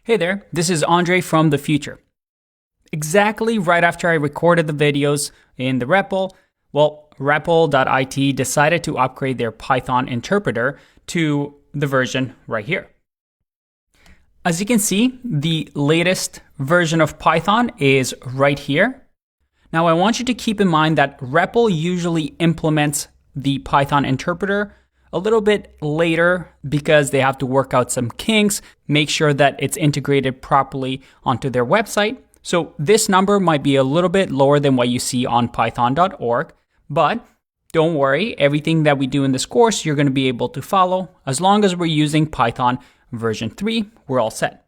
Hey there, this is Andre from the future. Exactly right after I recorded the videos in the REPL, REPL.it decided to upgrade their Python interpreter to the version right here. As you can see, the latest version of Python is right here. Now I want you to keep in mind that REPL usually implements the Python interpreter a little bit later because they have to work out some kinks, make sure that it's integrated properly onto their website. So this number might be a little bit lower than what you see on python.org, but don't worry, everything that we do in this course, you're going to be able to follow. As long as we're using Python version 3, we're all set.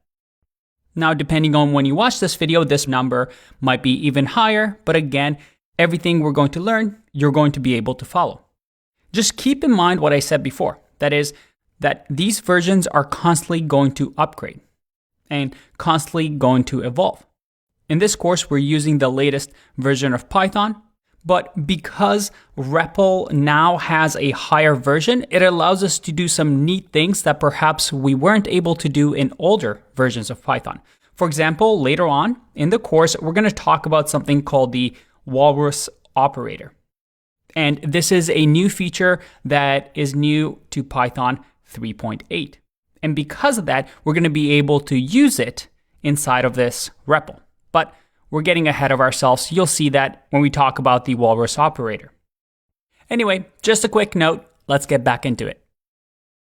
Now, depending on when you watch this video, this number might be even higher, but again, everything we're going to learn, you're going to be able to follow. Just keep in mind what I said before. That is that these versions are constantly going to upgrade and constantly going to evolve. In this course, we're using the latest version of Python, but because REPL now has a higher version, it allows us to do some neat things that perhaps we weren't able to do in older versions of Python. For example, later on in the course, we're going to talk about something called the walrus operator. And this is a new feature that is new to Python 3.8. And because of that, we're going to be able to use it inside of this REPL. But we're getting ahead of ourselves. You'll see that when we talk about the walrus operator. Anyway, just a quick note. Let's get back into it.